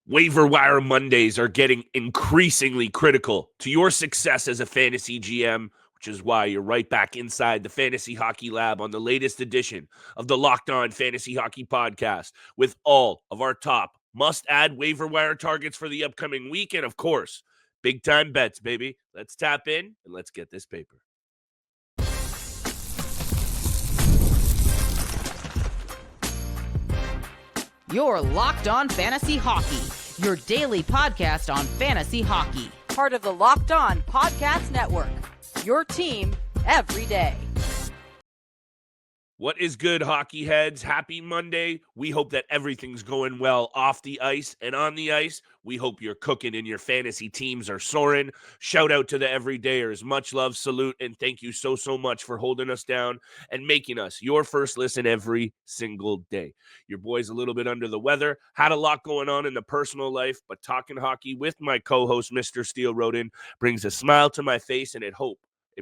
Waiver wire Mondays are getting increasingly critical to your success as a fantasy GM, which is why you're right back inside the Fantasy Hockey Lab on the latest edition of the Locked On Fantasy Hockey Podcast with all of our top must-add waiver wire targets for the upcoming week. And, of course, big-time bets, baby. Let's tap in and let's get this paper. You're Locked On Fantasy Hockey, your daily podcast on fantasy hockey. Part of the Locked On Podcast Network, your team every day. What is good, hockey heads? Happy Monday. We hope that everything's going well off the ice and on the ice. We hope you're cooking and your fantasy teams are soaring. Shout out to the everydayers. Much love, salute, and thank you so much for holding us down and making us your first listen every single day. Your boy's a little bit under the weather. Had a lot going on in the personal life, but talking hockey with my co-host, Mr. Steel Rodin, brings a smile to my face, and it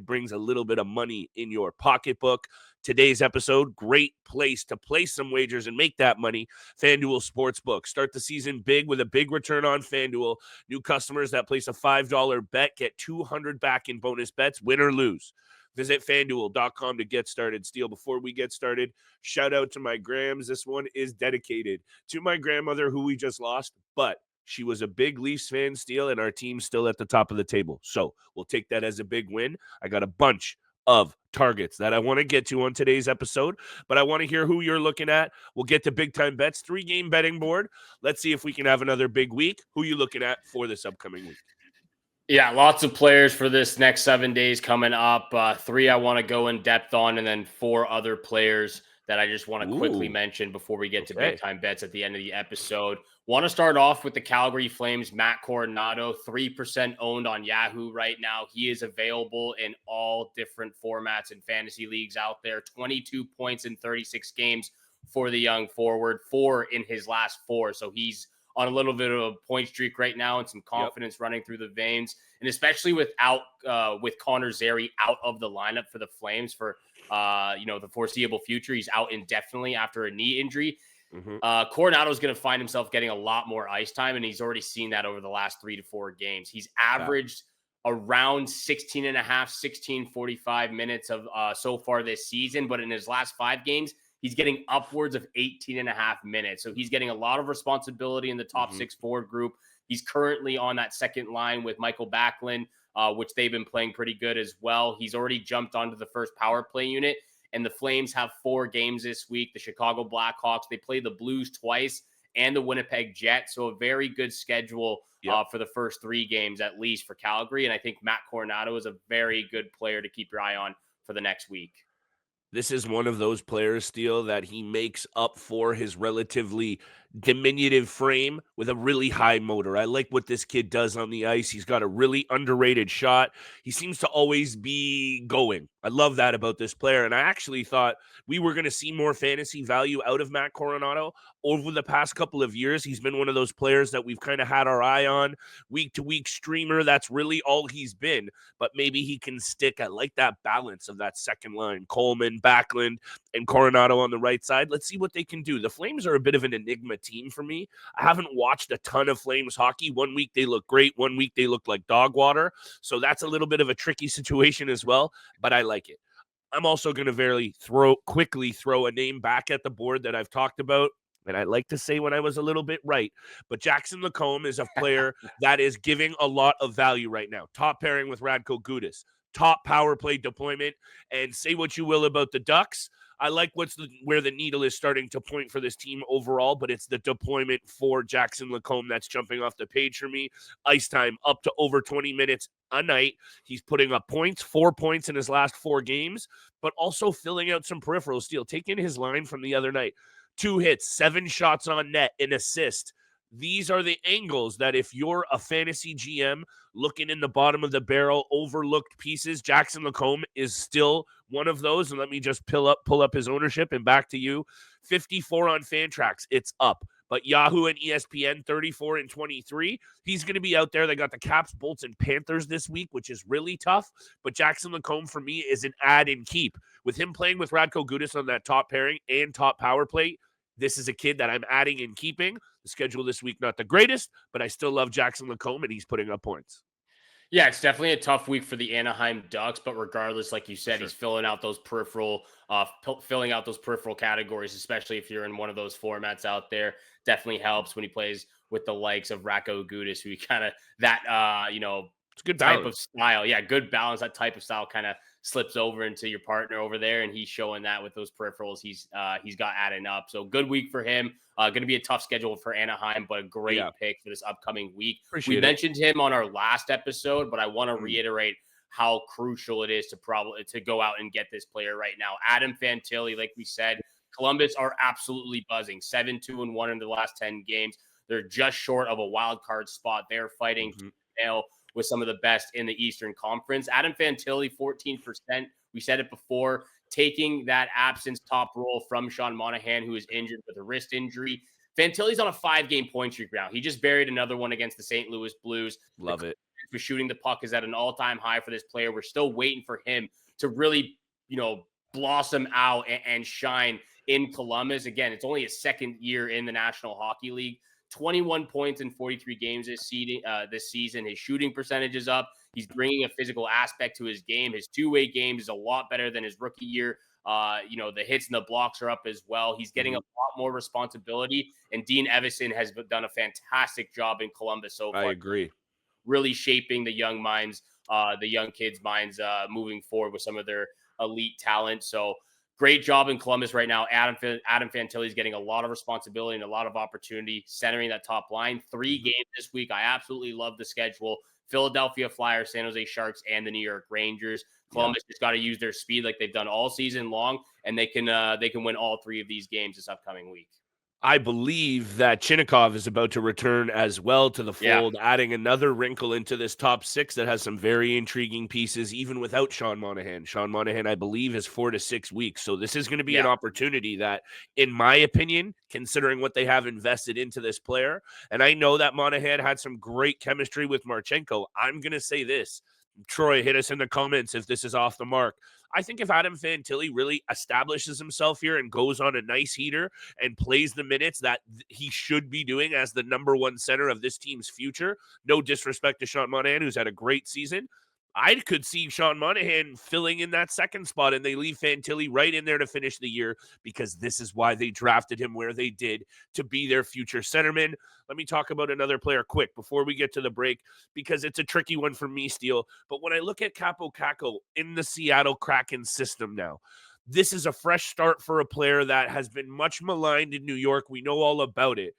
brings a little bit of money in your pocketbook. Today's episode, great place to place some wagers and make that money. FanDuel Sportsbook. Start the season big with a big return on FanDuel. New customers that place a $5 bet get $200 back in bonus bets, win or lose. Visit FanDuel.com to get started. Steel, before we get started, shout out to my Grams. This one is dedicated to my grandmother who we just lost, but she was a big Leafs fan, Steel, and our team's still at the top of the table. So we'll take that as a big win. I got a bunch of targets that I want to get to on today's episode, but I want to hear who you're looking at. We'll get to big time bets, 3-game betting board. Let's see if we can have another big week. Who are you looking at for this upcoming week? Yeah, lots of players for this next 7 days coming up. 3 I want to go in depth on, and then 4 other players that I just want to quickly mention before we get to big time bets at the end of the episode. Want to start off with the Calgary Flames, Matt Coronado, 3% owned on Yahoo right now. He is available in all different formats and fantasy leagues out there. 22 points in 36 games for the young forward, 4 in his last 4. So he's on a little bit of a point streak right now and some confidence running through the veins. And especially with Connor Zary out of the lineup for the Flames for the foreseeable future. He's out indefinitely after a knee injury. Coronado is going to find himself getting a lot more ice time, and he's already seen that over the last 3 to 4 games. He's averaged around 16.45 minutes of so far this season, but in his last 5 games, he's getting upwards of 18.5 minutes. So he's getting a lot of responsibility in the top 6 forward group. He's currently on that second line with Michael Backlund, which they've been playing pretty good as well. He's already jumped onto the first power play unit. And the Flames have 4 games this week. The Chicago Blackhawks, they play the Blues twice, and the Winnipeg Jets. So a very good schedule for the first 3 games, at least for Calgary. And I think Matt Coronado is a very good player to keep your eye on for the next week. This is one of those players, Steel, that he makes up for his relatively diminutive frame with a really high motor. I like what this kid does on the ice. He's got a really underrated shot. He seems to always be going. I love that about this player. And I actually thought we were going to see more fantasy value out of Matt Coronado over the past couple of years. He's been one of those players that we've kind of had our eye on, week-to-week streamer. That's really all he's been. But maybe he can stick. I like that balance of that second line. Coleman, Backlund, and Coronado on the right side. Let's see what they can do. The Flames are a bit of an enigma team for me. I haven't watched a ton of Flames hockey. 1 week they look great. 1 week they look like dog water. So that's a little bit of a tricky situation as well, but I like it. I'm also going to quickly throw a name back at the board that I've talked about. And I like to say when I was a little bit right, but Jackson Lacombe is a player that is giving a lot of value right now. Top pairing with Radko Gudas, top power play deployment, and say what you will about the Ducks. I like where the needle is starting to point for this team overall, but it's the deployment for Jackson Lacombe that's jumping off the page for me. Ice time up to over 20 minutes a night. He's putting up points, 4 points in his last 4 games, but also filling out some peripheral steel. Taking his line from the other night. 2 hits, 7 shots on net, an assist. These are the angles that if you're a fantasy GM looking in the bottom of the barrel, overlooked pieces, Jackson Lacombe is still one of those. And let me just pull up his ownership and back to you. 54 on Fantrax, it's up. But Yahoo and ESPN, 34 and 23. He's going to be out there. They got the Caps, Bolts, and Panthers this week, which is really tough. But Jackson Lacombe, for me, is an add and keep. With him playing with Radko Gudas on that top pairing and top power play, This is a kid that I'm adding and keeping. The schedule this week, not the greatest, but I still love Jackson Lacombe, and he's putting up points. Yeah, it's definitely a tough week for the Anaheim Ducks, but regardless, like you said, Sure. he's filling out those peripheral categories, especially if you're in one of those formats out there. Definitely helps when he plays with the likes of Racco Gudis, who kind of It's good type balance. of style. Yeah, good balance. That type of style kind of slips over into your partner over there, and he's showing that with those peripherals he's got adding up. So good week for him. Going to be a tough schedule for Anaheim, but a great pick for this upcoming week. We mentioned him on our last episode, but I want to reiterate how crucial it is to go out and get this player right now. Adam Fantilli, like we said, Columbus are absolutely buzzing. 7-2-1 in the last 10 games. They're just short of a wild card spot. They're fighting with some of the best in the Eastern Conference. Adam Fantilli, 14%. We said it before, taking that absence top role from Sean Monahan, who is injured with a wrist injury. Fantilli's on a 5-game point streak now. He just buried another one against the St. Louis Blues. Love it. For shooting the puck is at an all-time high for this player. We're still waiting for him to really, blossom out and shine in Columbus. Again, it's only his second year in the National Hockey League. 21 points in 43 games this season. His shooting percentage is up. He's bringing a physical aspect to his game. His two-way game is a lot better than his rookie year. The hits and the blocks are up as well. He's getting a lot more responsibility, and Dean Evison has done a fantastic job in Columbus so far. I agree. Really shaping the young minds, the young kids' minds moving forward with some of their elite talent. So great job in Columbus right now. Adam Fantilli is getting a lot of responsibility and a lot of opportunity centering that top line. 3 games this week. I absolutely love the schedule. Philadelphia Flyers, San Jose Sharks, and the New York Rangers. Columbus just got to use their speed like they've done all season long, and they can win all 3 of these games this upcoming week. I believe that Chinnikov is about to return as well to the fold, adding another wrinkle into this top 6 that has some very intriguing pieces, even without Sean Monahan. Sean Monahan, I believe, is 4 to 6 weeks. So this is going to be an opportunity that, in my opinion, considering what they have invested into this player, and I know that Monahan had some great chemistry with Marchenko, I'm going to say this. Troy, hit us in the comments if this is off the mark. I think if Adam Fantilli really establishes himself here and goes on a nice heater and plays the minutes that he should be doing as the number 1 center of this team's future, no disrespect to Sean Monahan, who's had a great season, I could see Sean Monahan filling in that second spot, and they leave Fantilli right in there to finish the year, because this is why they drafted him where they did, to be their future centerman. Let me talk about another player quick before we get to the break, because it's a tricky one for me, Steele. But when I look at Kaapo Kakko in the Seattle Kraken system now, this is a fresh start for a player that has been much maligned in New York. We know all about it.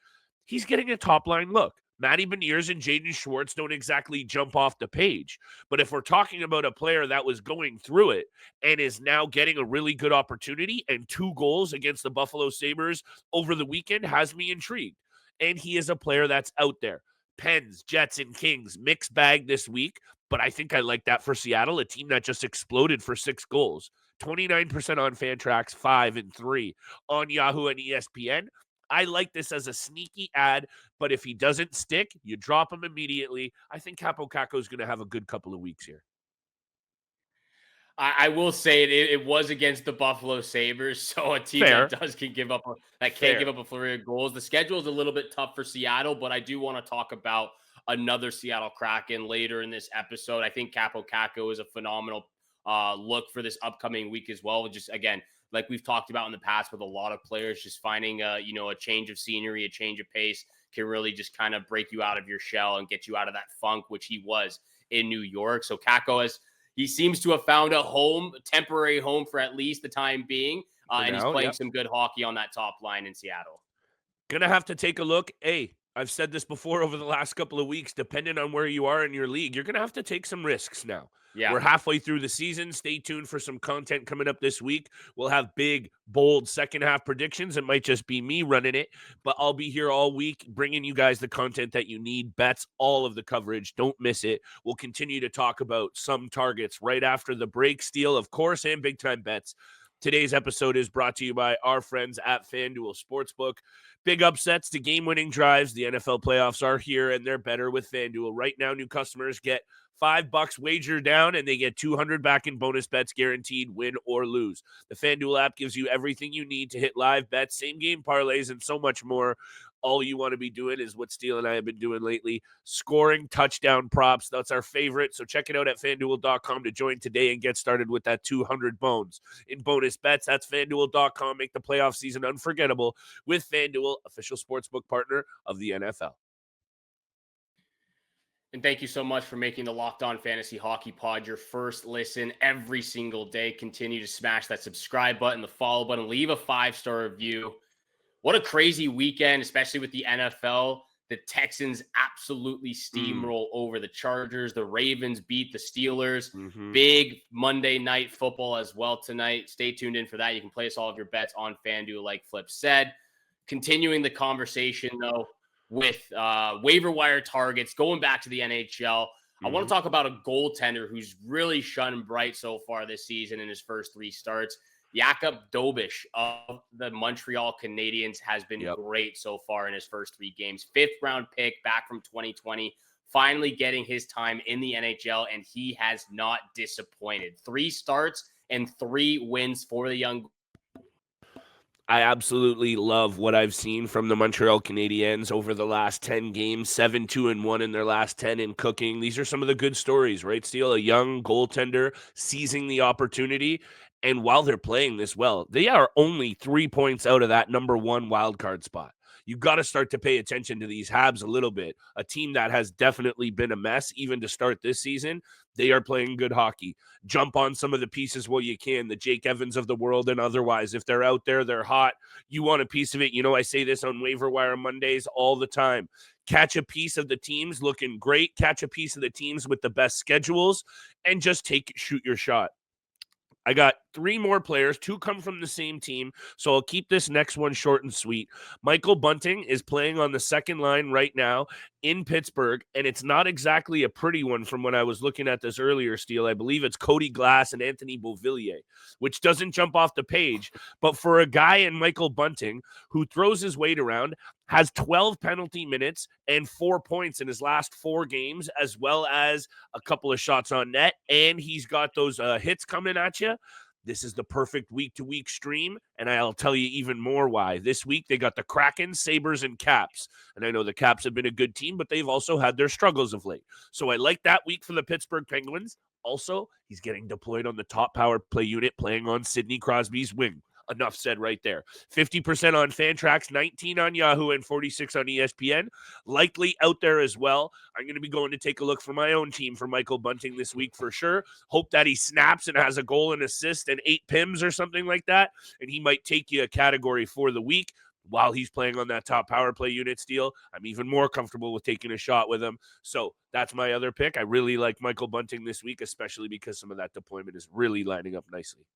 He's getting a top-line look. Matty Beniers and Jaden Schwartz don't exactly jump off the page. But if we're talking about a player that was going through it and is now getting a really good opportunity, and 2 goals against the Buffalo Sabres over the weekend has me intrigued. And he is a player that's out there. Pens, Jets, and Kings, mixed bag this week. But I think I like that for Seattle, a team that just exploded for 6 goals. 29% on Fantrax, 5 and 3 on Yahoo and ESPN. I like this as a sneaky ad, but if he doesn't stick, you drop him immediately. I think Kaapo Kakko is going to have a good couple of weeks here. I will say it was against the Buffalo Sabres, so a team that can't give up a flurry of goals. The schedule is a little bit tough for Seattle, but I do want to talk about another Seattle Kraken later in this episode. I think Kaapo Kakko is a phenomenal look for this upcoming week as well. Just again, like we've talked about in the past with a lot of players, just finding a change of scenery, a change of pace can really just kind of break you out of your shell and get you out of that funk, which he was in New York. So Kakko he seems to have found a temporary home for at least the time being. And he's playing some good hockey on that top line in Seattle. Gonna have to take a look. Hey, I've said this before over the last couple of weeks, depending on where you are in your league, you're gonna have to take some risks now. Yeah. We're halfway through the season. Stay tuned for some content coming up this week. We'll have big, bold second half predictions. It might just be me running it, but I'll be here all week bringing you guys the content that you need, bets, all of the coverage. Don't miss it. We'll continue to talk about some targets right after the break, Steele, of course, and big time bets. Today's episode is brought to you by our friends at FanDuel Sportsbook. Big upsets to game-winning drives. The NFL playoffs are here, and they're better with FanDuel. Right now, new customers get $5 wager down, and they get $200 back in bonus bets guaranteed, win or lose. The FanDuel app gives you everything you need to hit live bets, same-game parlays, and so much more. All you want to be doing is what Steele and I have been doing lately, scoring touchdown props. That's our favorite. So check it out at FanDuel.com to join today and get started with that 200 bones in bonus bets. That's FanDuel.com. Make the playoff season unforgettable with FanDuel, official sportsbook partner of the NFL. And thank you so much for making the Locked On Fantasy Hockey Pod your first listen every single day. Continue to smash that subscribe button, the follow button, leave a 5-star review. What a crazy weekend, especially with the NFL. The Texans absolutely steamroll over the Chargers. The Ravens beat the Steelers. Big Monday night football as well tonight. Stay tuned in for that. You can place all of your bets on FanDuel, like Flip said. Continuing the conversation, though, with waiver wire targets, going back to the NHL. I want to talk about a goaltender who's really shone bright so far this season in his first 3 starts. Jakob Dobes of the Montreal Canadiens has been great so far in his first 3 games. 5th-round pick back from 2020, finally getting his time in the NHL, and he has not disappointed. 3 starts and 3 wins for the young. I absolutely love what I've seen from the Montreal Canadiens over the last 10 games, 7-2-1 in their last 10 in cooking. These are some of the good stories, right, Steele? A young goaltender seizing the opportunity. And while they're playing this well, they are only 3 points out of that number 1 wildcard spot. You've got to start to pay attention to these Habs a little bit. A team that has definitely been a mess, even to start this season. They are playing good hockey. Jump on some of the pieces while you can. The Jake Evans of the world and otherwise. If they're out there, they're hot. You want a piece of it. You know, I say this on Waiver Wire Mondays all the time. Catch a piece of the teams looking great. Catch a piece of the teams with the best schedules. And just shoot your shot. I got 3 more players. 2 come from the same team, so I'll keep this next one short and sweet. Michael Bunting is playing on the second line right now in Pittsburgh, and it's not exactly a pretty one from when I was looking at this earlier, Steele. I believe it's Cody Glass and Anthony Beauvillier, which doesn't jump off the page. But for a guy in Michael Bunting who throws his weight around, has 12 penalty minutes and 4 points in his last 4 games, as well as a couple of shots on net, and he's got those hits coming at you. This is the perfect week-to-week stream, and I'll tell you even more why. This week, they got the Kraken, Sabres, and Caps. And I know the Caps have been a good team, but they've also had their struggles of late. So I like that week for the Pittsburgh Penguins. Also, he's getting deployed on the top power play unit, playing on Sidney Crosby's wing. Enough said right there. 50% on Fantrax, 19 on Yahoo, and 46 on ESPN. Likely out there as well. I'm going to be going to take a look for my own team for Michael Bunting this week for sure. Hope that he snaps and has a goal and assist and 8 PIMs or something like that. And he might take you a category for the week while he's playing on that top power play unit, Steele. I'm even more comfortable with taking a shot with him. So that's my other pick. I really like Michael Bunting this week, especially because some of that deployment is really lining up nicely.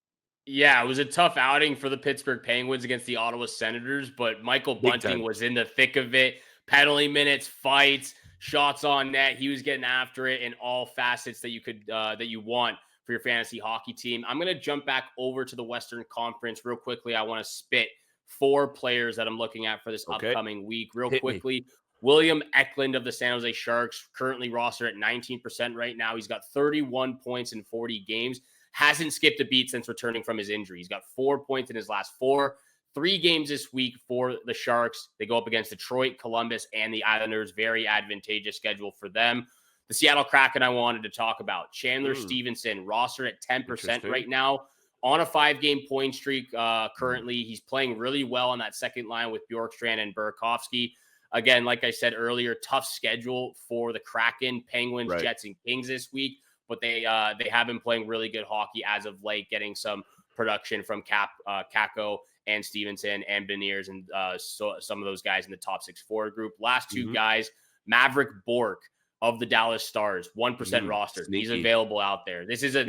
Yeah, it was a tough outing for the Pittsburgh Penguins against the Ottawa Senators, but Michael Bunting was in the thick of it. Penalty minutes, fights, shots on net. He was getting after it in all facets that you want for your fantasy hockey team. I'm going to jump back over to the Western Conference real quickly. I want to spit 4 players that I'm looking at for this upcoming week real quickly. William Eklund of the San Jose Sharks, currently rostered at 19% right now. He's got 31 points in 40 games. Hasn't skipped a beat since returning from his injury. He's got 4 points in his last 4. 3 games this week for the Sharks. They go up against Detroit, Columbus, and the Islanders. Very advantageous schedule for them. The Seattle Kraken I wanted to talk about. Chandler Stevenson, rostered at 10% right now. On a 5-game point streak currently. He's playing really well on that second line with Bjorkstrand and Burakovsky. Again, like I said earlier, tough schedule for the Kraken, Penguins, Jets, and Kings this week. But they have been playing really good hockey as of late, getting some production from Kakko and Stevenson and Beniers and so some of those guys in the top 6 forward group. Last 2 guys, Maverick Bourque of the Dallas Stars, 1% roster. He's available out there. This is a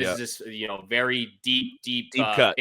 very deep cut.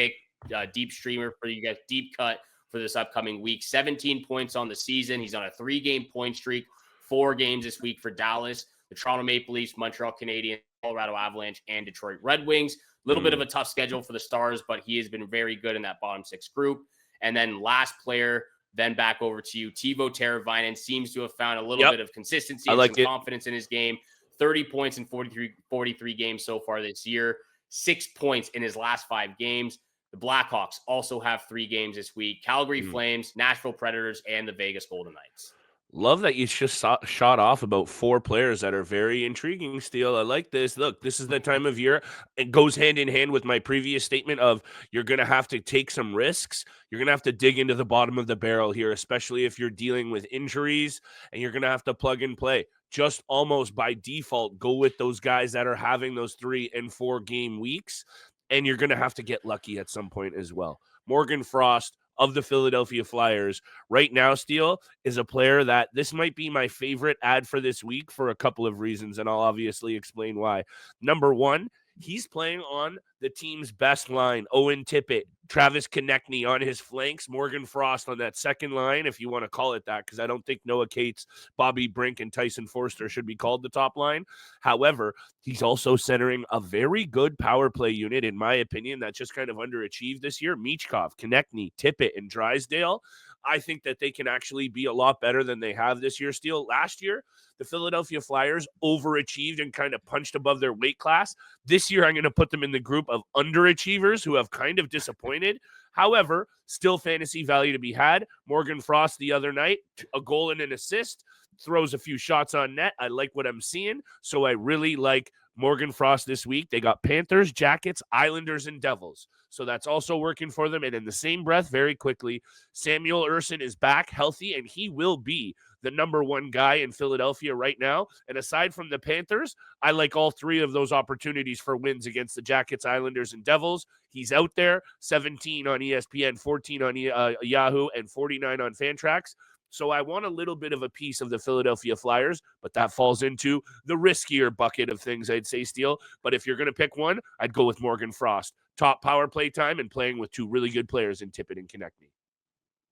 Deep streamer for you guys, deep cut for this upcoming week. 17 points on the season. He's on a 3-game point streak, 4 games this week for Dallas. The Toronto Maple Leafs, Montreal Canadiens, Colorado Avalanche and Detroit Red Wings. A little bit of a tough schedule for the Stars, but he has been very good in that bottom 6 group. And then last player, then back over to you. Teuvo Teravainen seems to have found a little bit of consistency and some confidence in his game. 30 points in 43 games so far this year. 6 points in his last 5 games. The Blackhawks also have 3 games this week. Calgary Flames, Nashville Predators, and the Vegas Golden Knights. Love that you just shot off about 4 players that are very intriguing, Steele. I like this. Look, this is the time of year. It goes hand in hand with my previous statement of you're going to have to take some risks. You're going to have to dig into the bottom of the barrel here, especially if you're dealing with injuries, and you're going to have to plug and play. Just almost by default, go with those guys that are having those 3 and 4 game weeks, and you're going to have to get lucky at some point as well. Morgan Frost of the Philadelphia Flyers right now, Steele, is a player that this might be my favorite ad for this week for a couple of reasons, and I'll obviously explain why. Number one, he's playing on the team's best line. Owen Tippett, Travis Konechny on his flanks, Morgan Frost on that second line, if you want to call it that, because I don't think Noah Cates, Bobby Brink, and Tyson Forster should be called the top line. However, he's also centering a very good power play unit, in my opinion, that just kind of underachieved this year. Michkov, Konechny, Tippett, and Drysdale. I think that they can actually be a lot better than they have this year. Still, last year, the Philadelphia Flyers overachieved and kind of punched above their weight class. This year, I'm going to put them in the group of underachievers who have kind of disappointed. However, still fantasy value to be had. Morgan Frost the other night, a goal and an assist, throws a few shots on net. I like what I'm seeing, so I really like Morgan Frost this week. They got Panthers, Jackets, Islanders, and Devils. So that's also working for them. And in the same breath, very quickly, Samuel Ersson is back healthy, and he will be the number 1 guy in Philadelphia right now. And aside from the Panthers, I like all 3 of those opportunities for wins against the Jackets, Islanders, and Devils. He's out there, 17 on ESPN, 14 on Yahoo, and 49 on Fantrax. So I want a little bit of a piece of the Philadelphia Flyers, but that falls into the riskier bucket of things, I'd say, Steele. But if you're going to pick one, I'd go with Morgan Frost. Top power play time and playing with 2 really good players in Tippett and Konechny.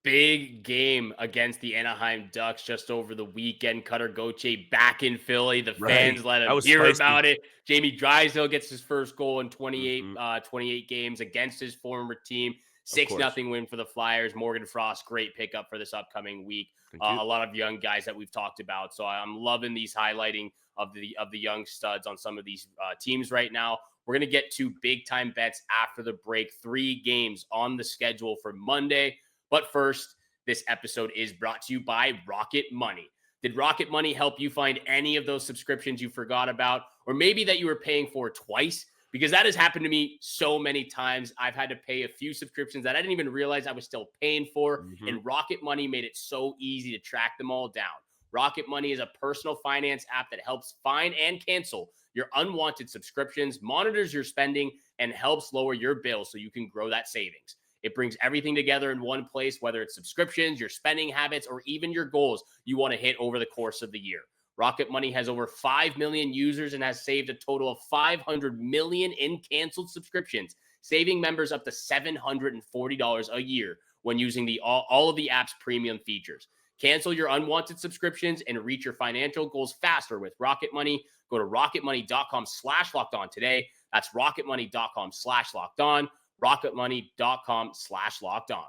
Big game against the Anaheim Ducks just over the weekend. Cutter Gauthier back in Philly. The fans let him hear about it. Jamie Drysdale gets his first goal in 28 games against his former team. 6-0 win for the Flyers. Morgan Frost, great pickup for this upcoming week. A lot of young guys that we've talked about. So I'm loving these highlighting of the young studs on some of these teams right now. We're going to get to big time bets after the break. 3 games on the schedule for Monday. But first, this episode is brought to you by Rocket Money. Did Rocket Money help you find any of those subscriptions you forgot about, or maybe that you were paying for twice? Because that has happened to me so many times. I've had to pay a few subscriptions that I didn't even realize I was still paying for. And Rocket Money made it so easy to track them all down. Rocket Money is a personal finance app that helps find and cancel your unwanted subscriptions, monitors your spending, and helps lower your bills so you can grow that savings. It brings everything together in one place, whether it's subscriptions, your spending habits, or even your goals you want to hit over the course of the year. Rocket Money has over 5 million users and has saved a total of $500 million in canceled subscriptions, saving members up to $740 a year when using all of the app's premium features. Cancel your unwanted subscriptions and reach your financial goals faster with Rocket Money. Go to rocketmoney.com/lockedon today. That's rocketmoney.com/lockedon. rocketmoney.com/lockedon.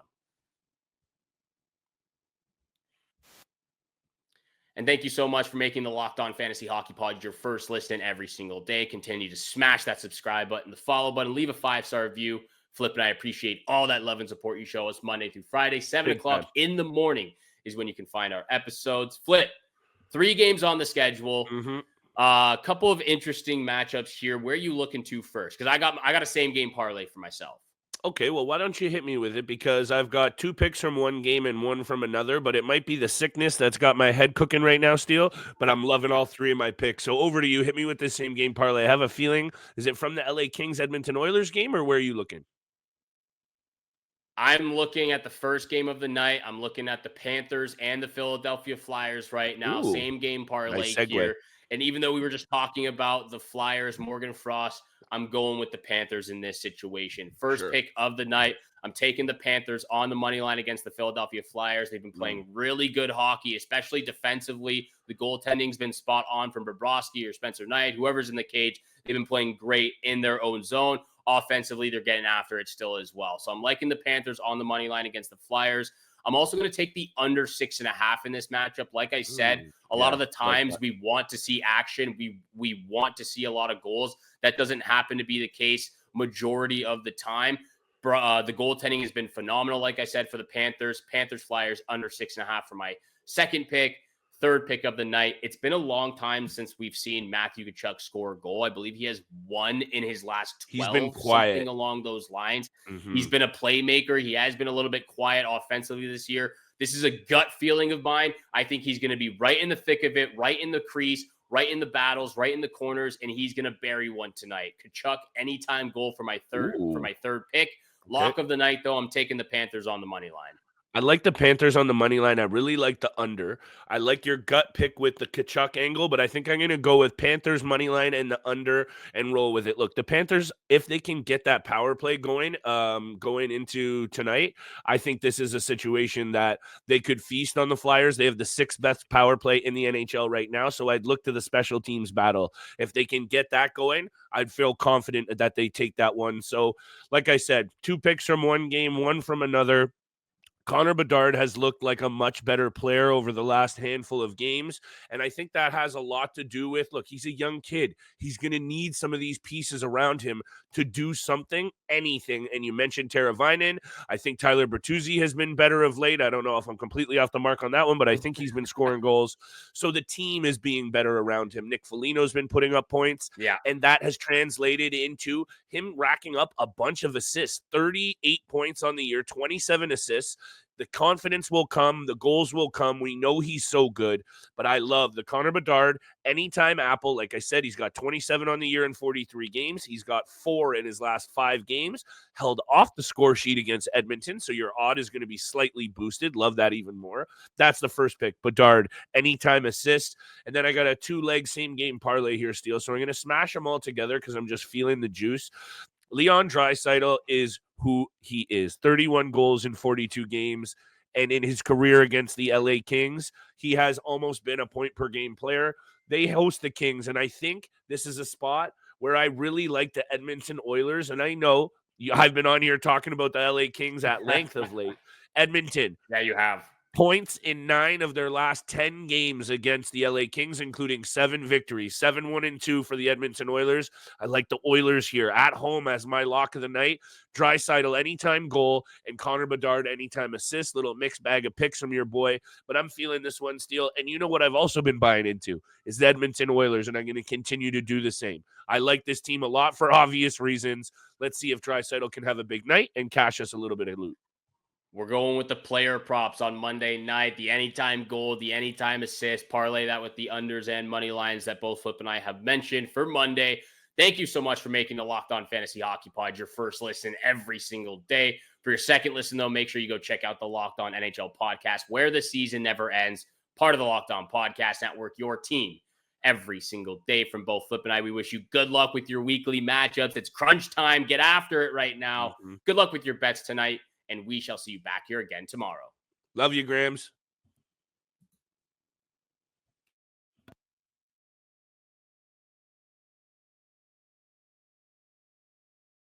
And thank you so much for making the Locked On Fantasy Hockey Pod your first listen every single day. Continue to smash that subscribe button, the follow button, leave a 5-star review. Flip and I appreciate all that love and support you show us Monday through Friday. 7 o'clock in the morning is when you can find our episodes. Flip, 3 games on the schedule. A couple of interesting matchups here. Where are you looking to first? Because I got a same game parlay for myself. Okay, well, why don't you hit me with it? Because I've got 2 picks from one game and 1 from another, but it might be the sickness that's got my head cooking right now, Steele, but I'm loving all 3 of my picks. So over to you. Hit me with this same game parlay. I have a feeling, is it from the LA Kings Edmonton Oilers game, or where are you looking? I'm looking at the first game of the night. I'm looking at the Panthers and the Philadelphia Flyers right now. Same game parlay here. And even though we were just talking about the Flyers, Morgan Frost, I'm going with the Panthers in this situation. First pick of the night. I'm taking the Panthers on the money line against the Philadelphia Flyers. They've been playing really good hockey, especially defensively. The goaltending's been spot on from Bobrovsky or Spencer Knight, whoever's in the cage. They've been playing great in their own zone. Offensively, they're getting after it still as well. So I'm liking the Panthers on the money line against the Flyers. I'm also going to take the under 6.5 in this matchup. Like I said, a lot of the times we want to see action. We want to see a lot of goals. That doesn't happen to be the case majority of the time. The goaltending has been phenomenal, like I said, for the Panthers. Panthers, Flyers, under 6.5 for my second pick. Third pick of the night. It's been a long time since we've seen Matthew Tkachuk score a goal. I believe he has one in his last 12, he's been quiet. Something along those lines. He's been a playmaker. He has been a little bit quiet offensively this year. This is a gut feeling of mine. I think he's going to be right in the thick of it, right in the crease, right in the battles, right in the corners, and he's going to bury one tonight. Tkachuk, anytime goal for my third pick. Lock of the night, though, I'm taking the Panthers on the money line. I like the Panthers on the money line. I really like the under. I like your gut pick with the Tkachuk angle, but I think I'm going to go with Panthers money line and the under and roll with it. Look, the Panthers, if they can get that power play going into tonight, I think this is a situation that they could feast on the Flyers. They have the 6th best power play in the NHL right now, so I'd look to the special teams battle. If they can get that going, I'd feel confident that they take that one. So, like I said, 2 picks from one game, 1 from another. Connor Bedard has looked like a much better player over the last handful of games, and I think that has a lot to do with, look, he's a young kid. He's going to need some of these pieces around him to do something, anything, and you mentioned Teravainen. I think Tyler Bertuzzi has been better of late. I don't know if I'm completely off the mark on that one, but I think he's been scoring goals. So the team is being better around him. Nick Foligno's been putting up points, and that has translated into him racking up a bunch of assists, 38 points on the year, 27 assists. The confidence will come. The goals will come. We know he's so good, but I love the Connor Bedard anytime Apple. Like I said, he's got 27 on the year in 43 games. He's got 4 in his last 5 games, held off the score sheet against Edmonton. So your odd is going to be slightly boosted. Love that even more. That's the first pick. Bedard, anytime assist. And then I got a 2-leg same game parlay here, Steele. So I'm going to smash them all together because I'm just feeling the juice. Leon Draisaitl is who he is. 31 goals in 42 games. And in his career against the LA Kings, he has almost been a point-per-game player. They host the Kings, and I think this is a spot where I really like the Edmonton Oilers. And I know I've been on here talking about the LA Kings at length of late. Edmonton. Yeah, you have. Points in 9 of their last 10 games against the LA Kings, including 7 victories, 7-1-2 for the Edmonton Oilers. I like the Oilers here at home as my lock of the night. Draisaitl anytime goal and Connor Bedard anytime assist. Little mixed bag of picks from your boy, but I'm feeling this one, Steele. And you know what I've also been buying into is the Edmonton Oilers, and I'm going to continue to do the same. I like this team a lot for obvious reasons. Let's see if Draisaitl can have a big night and cash us a little bit of loot. We're going with the player props on Monday night, the anytime goal, the anytime assist, parlay that with the unders and money lines that both Flip and I have mentioned for Monday. Thank you so much for making the Locked On Fantasy Hockey Pod your first listen every single day. For your second listen, though, make sure you go check out the Locked On NHL podcast, where the season never ends. Part of the Locked On Podcast Network, your team every single day. From both Flip and I, we wish you good luck with your weekly matchups. It's crunch time. Get after it right now. Good luck with your bets tonight. And we shall see you back here again tomorrow. Love you, Grams.